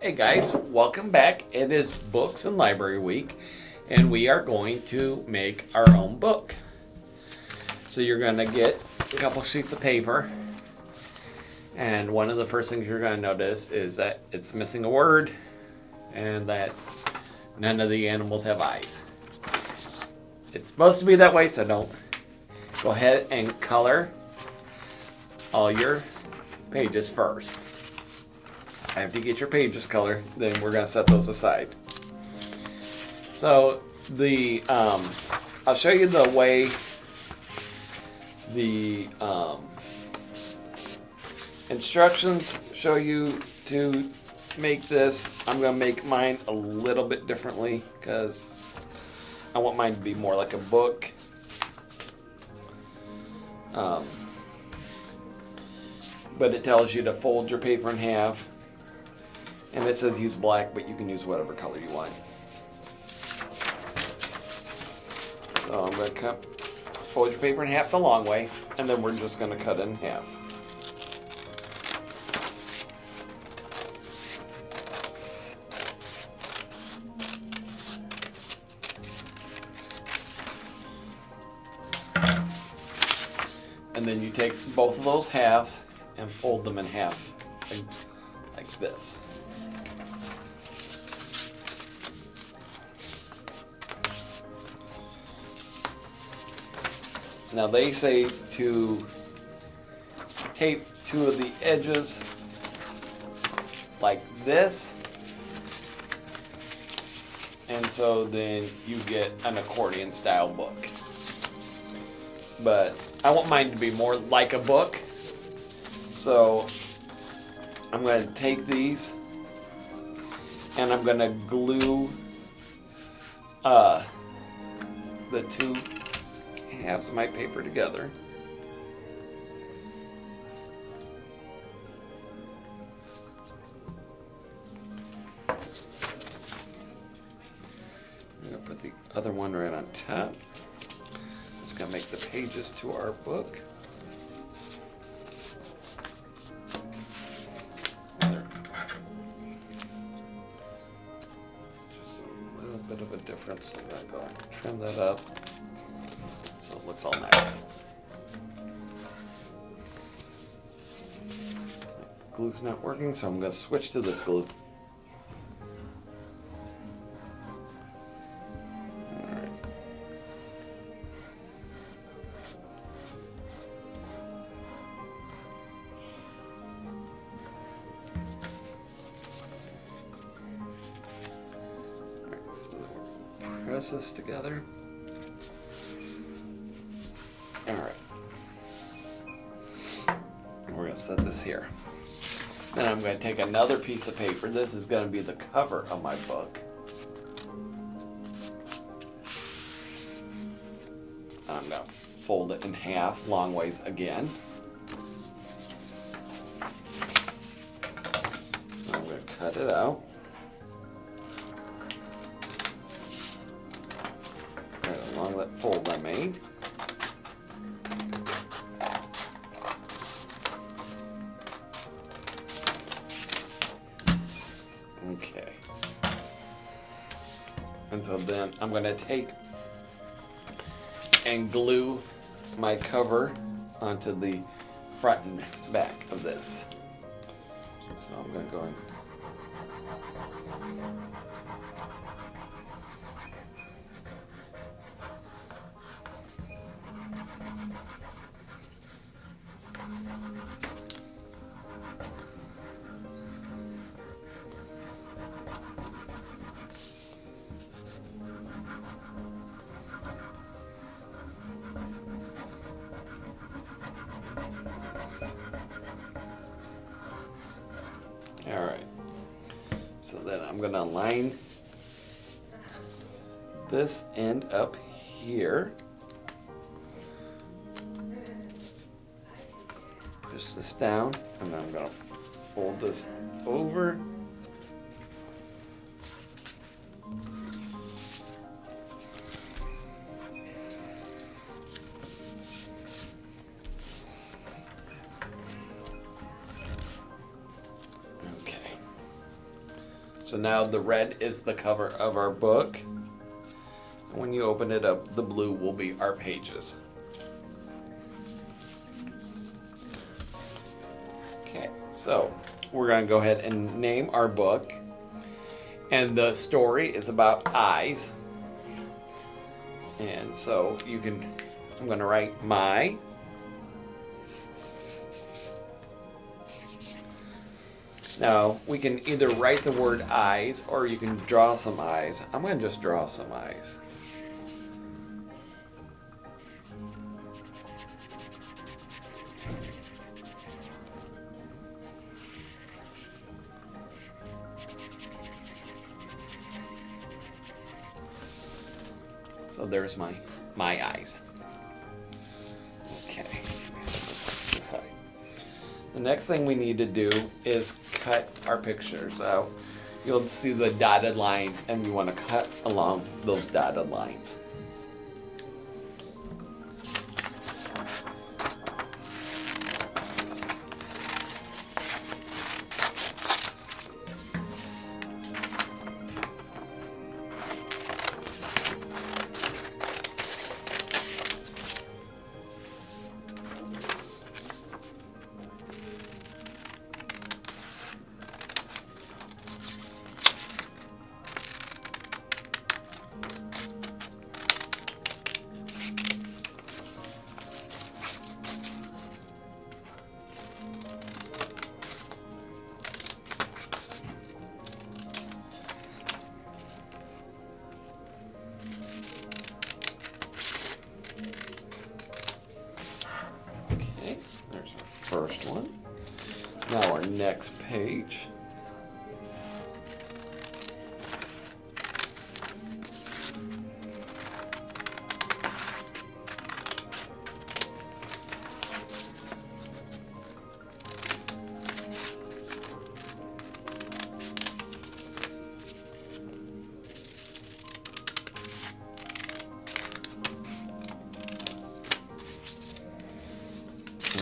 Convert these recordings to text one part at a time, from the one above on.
Hey guys, welcome back. It is Books and Library Week, and we are going to make our own book. So you're going to get a couple sheets of paper, and one of the first things you're going to notice is that it's missing a word, and that none of the animals have eyes. It's supposed to be that way, so don't. Go ahead and color all your pages first. After you get your pages colored, then we're going to set those aside. So I'll show you the way the instructions show you to make this. I'm going to make mine a little bit differently because I want mine to be more like a book. But it tells you to fold your paper in half. And it says use black, but you can use whatever color you want. So I'm going to fold your paper in half the long way, and then we're just going to cut it in half. And then you take both of those halves and fold them in half like this. Now they say to tape two of the edges like this, and so then you get an accordion style book. But I want mine to be more like a book, so I'm going to take these and I'm going to glue the two halves of my paper together. I'm going to put the other one right on top. It's going to make the pages to our book. Just a little bit of a difference. So I'm going to go trim that up. So it looks all nice. Glue's not working, so I'm going to switch to this glue. Alright. Alright, so we'll press this together. Alright, we're going to set this here. Then I'm going to take another piece of paper. This is going to be the cover of my book. I'm going to fold it in half, long ways again. I'm going to cut it out. Right along that fold I made. Okay. And so then I'm going to take and glue my cover onto the front and back of this. So I'm going to go in. Alright, so then I'm going to line this end up here, push this down, and then I'm going to fold this over. So now the red is the cover of our book. When you open it up, the blue will be our pages. Okay, so we're going to go ahead and name our book. And the story is about eyes. And so I'm going to write my. Now, we can either write the word eyes or you can draw some eyes. I'm going to just draw some eyes. So there's my eyes. Okay, let me set this aside. The next thing we need to do is cut our pictures out. You'll see the dotted lines, and we want to cut along those dotted lines. First one. Now our next page.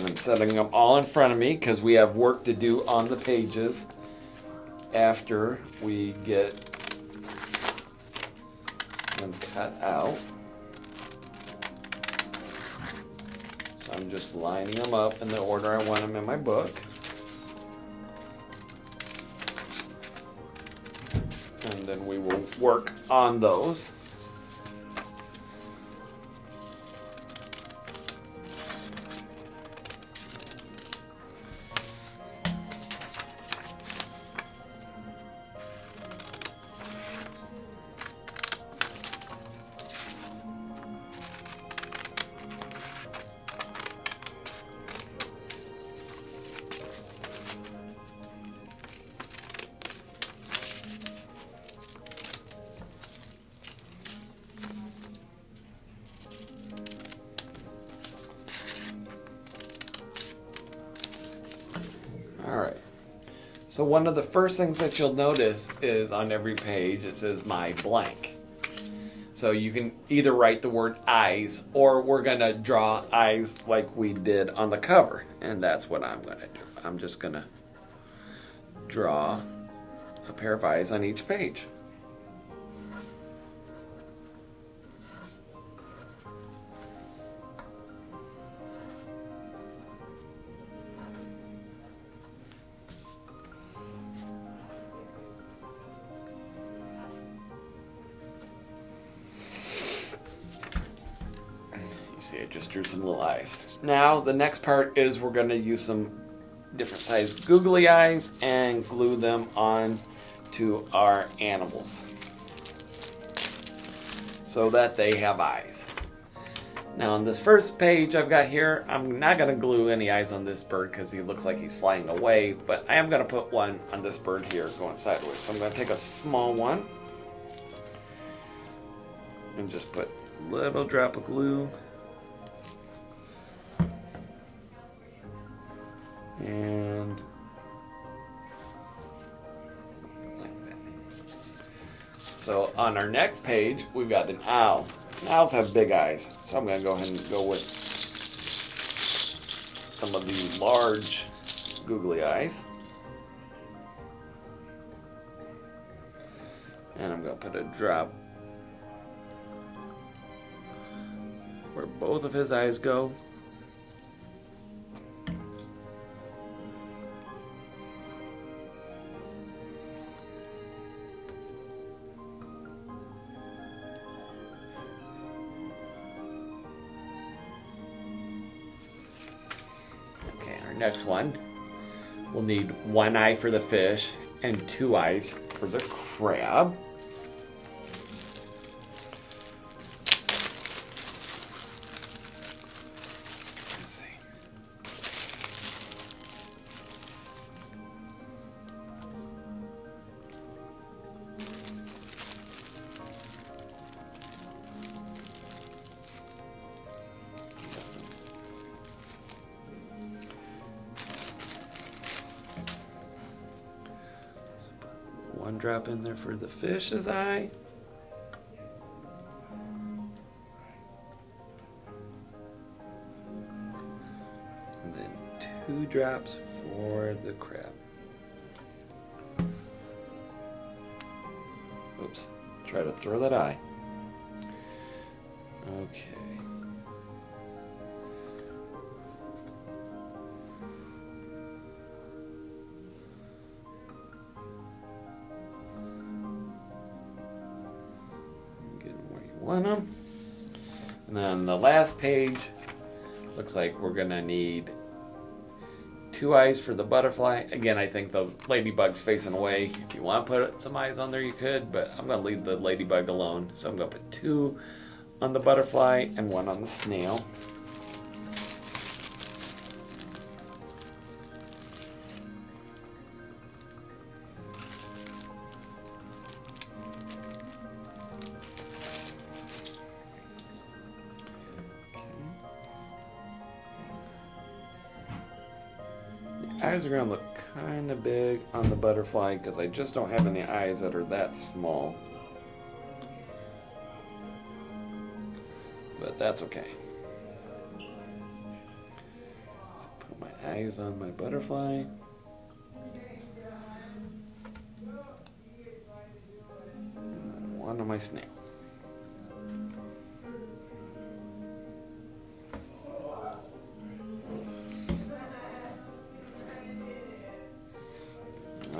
I'm setting them all in front of me because we have work to do on the pages after we get them cut out. So I'm just lining them up in the order I want them in my book. And then we will work on those. Alright, so one of the first things that you'll notice is on every page it says my blank. So you can either write the word eyes or we're going to draw eyes like we did on the cover. And that's what I'm going to do. I'm just going to draw a pair of eyes on each page. See, I just drew some little eyes. Now, the next part is we're going to use some different size googly eyes and glue them on to our animals so that they have eyes. Now, on this first page I've got here, I'm not going to glue any eyes on this bird because he looks like he's flying away, but I am going to put one on this bird here going sideways. So I'm going to take a small one and just put a little drop of glue. And like that. So on our next page, we've got an owl. And owls have big eyes, so I'm going to go ahead and go with some of the large googly eyes. And I'm going to put a drop where both of his eyes go. Okay, our next one, we'll need one eye for the fish and two eyes for the crab. Let's see. One drop in there for the fish's eye. And then 2 drops for the crab. Oops, try to throw that eye. Okay. Want them. And then the last page looks like we're gonna need 2 eyes for the butterfly. Again, I think the ladybug's facing away. If you want to put some eyes on there, you could, but I'm gonna leave the ladybug alone. So I'm gonna put 2 on the butterfly and 1 on the snail. Eyes are going to look kind of big on the butterfly because I just don't have any eyes that are that small. But that's okay. So put my eyes on my butterfly. And then 1 on my snail.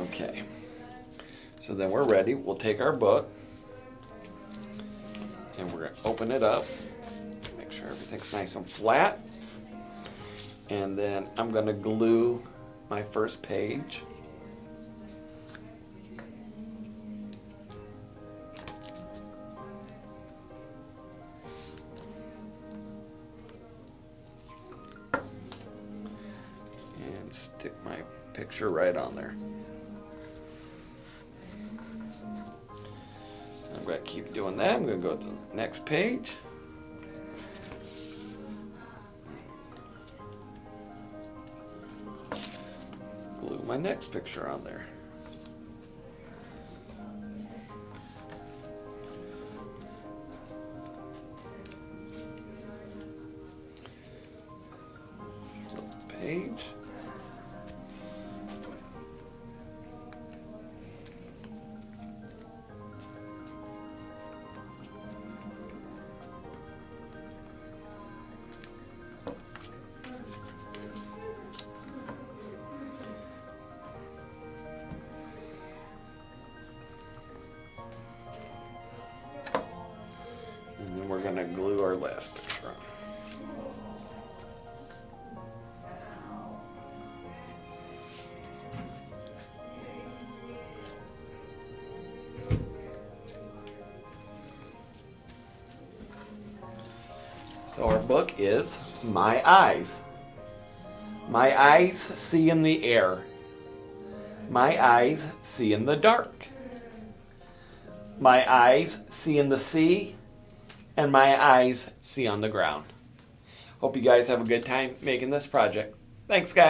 Okay, so then we're ready. We'll take our book and we're going to open it up, make sure everything's nice and flat, and then I'm going to glue my first page. And stick my picture right on there. I'm going to keep doing that. I'm going to go to the next page. Glue my next picture on there. Flip the page. And then we're going to glue our last picture on. So our book is My Eyes. My eyes see in the air. My eyes see in the dark. My eyes see in the sea, and my eyes see on the ground. Hope you guys have a good time making this project. Thanks, guys.